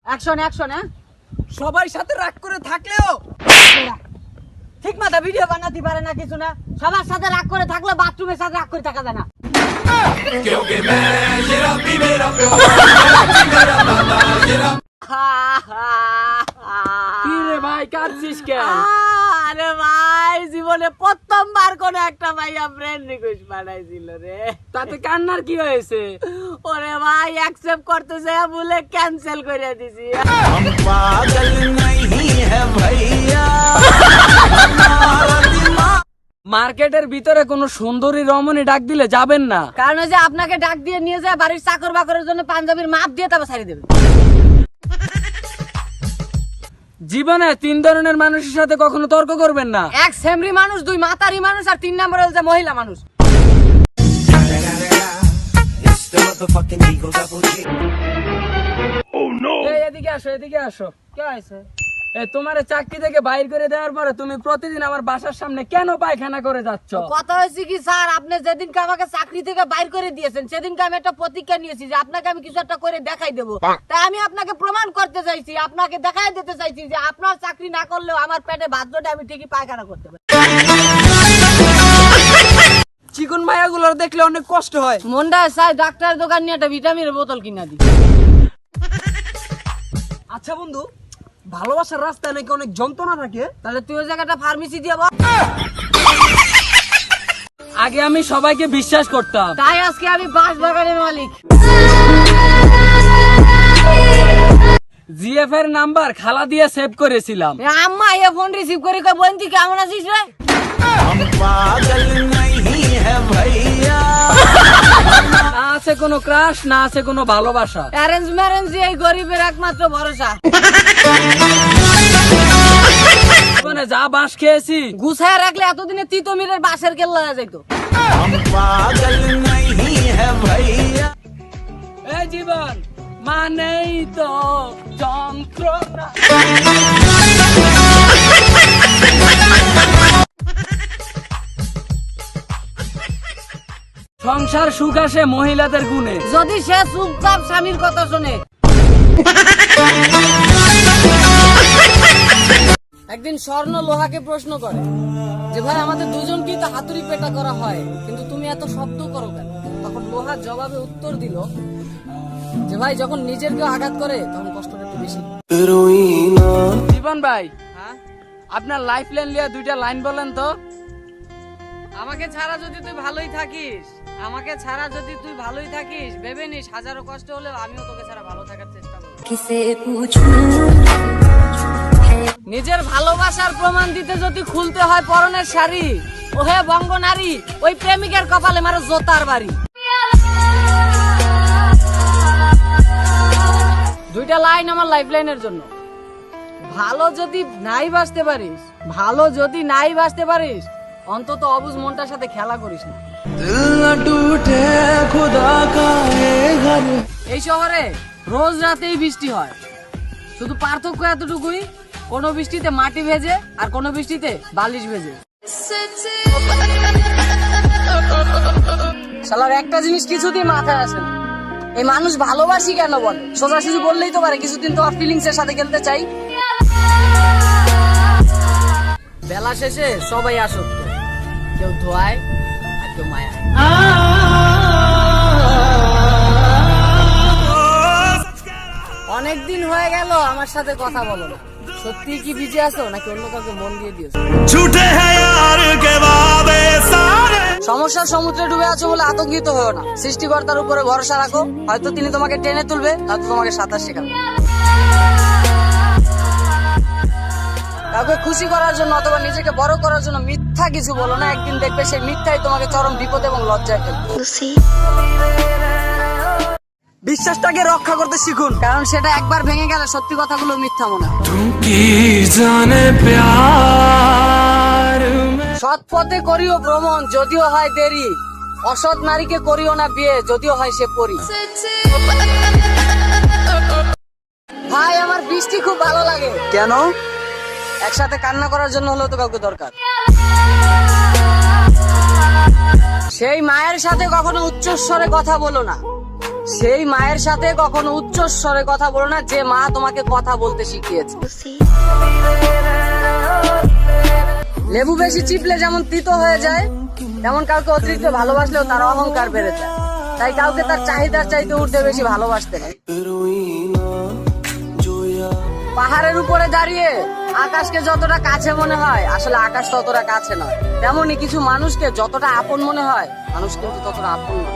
Action action. হ্যাঁ, সবাই সাথে রাগ করে থাকলেও ঠিক মতো ভিডিও বানাতে পারে না, কিছু না। সবার সাথে রাগ করে থাকলে বাথরুমের সাথে রাগ করে থাকা যায় না। কি রে ভাই, কাঁদছিস কেন? আরে ভাই, জীবনে প্রথমবার কোন একটা ভাইয়া ফ্রেন্ড রিকোয়েস্ট পাঠাইছিল রে। তাতে কান্নার কি হয়েছে? ওরে ভাই, অ্যাকসেপ্ট করতে যায় বলে ক্যান্সেল করে দিছি। মার্কেটের ভিতরে কোন সুন্দরী রমণী ডাক দিলে যাবেন না, কারণ ওই যে আপনাকে ডাক দিয়ে নিয়ে যায় বাড়ির চাকর বাকরের জন্য পাঞ্জাবির মাপ দিয়ে তারপর ছাড়িয়ে দেবে। জীবনে 3 ধরনের মানুষের সাথে কখনো তর্ক করবেন না। এক সেমরি মানুষ, 2 মাতারি মানুষ, আর 3 নম্বর হচ্ছে মহিলা মানুষ। এই, এদিকে আসো, এদিকে আসো। কি হয়েছে? তোমার চাকরি থেকে বাইর করে দেওয়ার পরে তুমি প্রতিদিন আমার বাসার সামনে কেন পায়খানা করে যাচ্ছ? কথা হয়েছে কি স্যার, আপনি যেদিনকে আমাকে চাকরি থেকে বাইর করে দিয়েছেন সেদিনকে আমি একটা প্রতিজ্ঞা নিয়েছি যে আপনাকে আমি কিছু একটা করে দেখাই দেবো। তাই আমি আপনাকে প্রমাণ করতে চাইছি, আপনাকে দেখাই দিতে চাইছি যে আপনার চাকরি না করলেও আমার পেটে ভাত জোটে, আমি ঠিকই পায়খানা করতে পারি। চিকন মায়াগুলোর দেখলে অনেক কষ্ট হয়। মনটা চাই ডাক্তারের দোকান নিয়ে একটা ভিটামিনের বোতল কিনা দিই। আচ্ছা বন্ধু, ভালোবাসার রাস্তায় নাকি অনেক যন্ত্রণা থাকে, তাহলে তুই ওই জায়গাটা ফার্মেসি দিয়ে বল। আগে আমি সবাইকে বিশ্বাস করতাম, তাই আজকে আমি বাস বাগানের মালিক। জিএফ এর নাম্বার খালা দিয়ে সেভ করেছিলাম। আম্মা এ ফোন রিসিভ করে কই বোন তুই কেমন আছিস রে? না আছে কোনো ক্রাশ, না আছে কোনো ভালোবাসা। অ্যারেঞ্জ ম্যারেঞ্জ এই গরিবের একমাত্র ভরসা। মানে যা বাঁশ খেয়েছি গুছায় রাখলে এতদিনে তিতমিরের বাসের কেল্লা হয়ে যাইতো। এই জীবন মানেই তো যন্ত্রণা। সংসার সুখ আসে মহিলাদের গুণে, যদি সে চুপচাপ স্বামীর কথা শোনে। একদিন স্বর্ণ লোহাকে প্রশ্ন করে যে ভাই আমাদের দুজনকেই তো হাতুড়ি পেটা করা হয়, কিন্তু তুমি এত শব্দ করো কেন? তখন লোহা জবাবে উত্তর দিল যে ভাই যখন নিজের কেউ আঘাত করে তখন কষ্টটা একটু বেশি। জীবন ভাই, হ্যাঁ, আপনার লাইফ লাইন লিয়া 2টা লাইন বলেন তো। আমাকে ছাড়া যদি তুই ভালোই থাকিস, আমাকে ছাড়া যদি তুই ভালোই থাকিস, ভেবে নিস হাজারো কষ্ট হলেও আমিও তোকে ছাড়া ভালো থাকার চেষ্টা করব। নিজের ভালোবাসার প্রমাণ দিতে যদি খুলতে হয় পরনের শাড়ি, ওহে বঙ্গ নারী, ওই প্রেমিকের কপালে মারো জোতার বাড়ি। 2টা লাইন আমার লাইফ লাইনের জন্য। ভালো যদি নাই বাঁচতে পারিস, ভালো যদি নাই বাঁচতে পারিস, অন্তত অবুঝ মনটার সাথে খেলা করিস না। এই শহরে রোজ রাতেই বৃষ্টি হয়, শুধু পার্থক্য এতটুকুই, কোনো বৃষ্টিতে মাটি ভেজে আর কোনো বৃষ্টিতে বালিশ ভেজে। শালার একটা জিনিস কিছুদিন মাথায় আসে না, এই মানুষ ভালোবাসি কেন বলে? সোজাসুজি বললেই তো পারে কিছুদিন তোমার ফিলিংস এর সাথে খেলতে চাই। বেলা শেষে সবাই আসক্ত, কেউ ধোয়ায় আর কেউ মায়া। অনেকদিন হয়ে গেল আমার সাথে কথা বলো না, সত্যি কি বিজি আছো নাকি অন্য কাউকে মন দিয়ে দিয়েছো? সমস্যার সমুদ্রে ডুবে আছো বলে আতঙ্কিত হও না, সৃষ্টিকর্তার উপরে ভরসা রাখো, হয়তো তিনি তোমাকে টেনে তুলবে, হয়তো তোমাকে সাঁতার শেখাবে। কাউকে খুশি করার জন্য অথবা নিজেকে বড় করার জন্য মিথ্যা কিছু বলো না, একদিন দেখবে সেই মিথ্যাই তোমাকে চরম বিপদ এবং লজ্জায় ফেলবে। বিশ্বাসটাকে রক্ষা করতে শিখুন, কারণ সেটা একবার ভেঙে গেলে সত্যি কথাগুলো মিথ্যা মনে হয়। সৎ পথে করিও ভ্রমণ যদিও হয় দেরি, অসৎ নারীকে করিও না বিয়ে যদিও হয় সে পরী। ভাই আমার বৃষ্টি খুব ভালো লাগে। কেন? একসাথে কান্না করার জন্য হলেও তো কাউকে দরকার। সেই মায়ের সাথে কখনো উচ্চস্বরে কথা বলো না, সেই মায়ের সাথে কখনো উচ্চ স্বরে কথা বলো না, যে মা তোমাকে কথা বলতে শিখিয়েছে। লেবু বেশি চিপলে যেমন তিতো হয়ে যায়, তেমন কাউকে অতিরিক্ত ভালোবাসলেও তার অহংকার বেড়ে যায়। তাই কাউকে তার চাহিদার চাইতে উঠতে বেশি ভালোবাসতে নেই। পাহাড়ের উপরে দাঁড়িয়ে আকাশকে যতটা কাছে মনে হয়, আসলে আকাশ ততটা কাছে নয়। তেমনি কিছু মানুষকে যতটা আপন মনে হয়, মানুষ কিন্তু ততটা আপন নয়।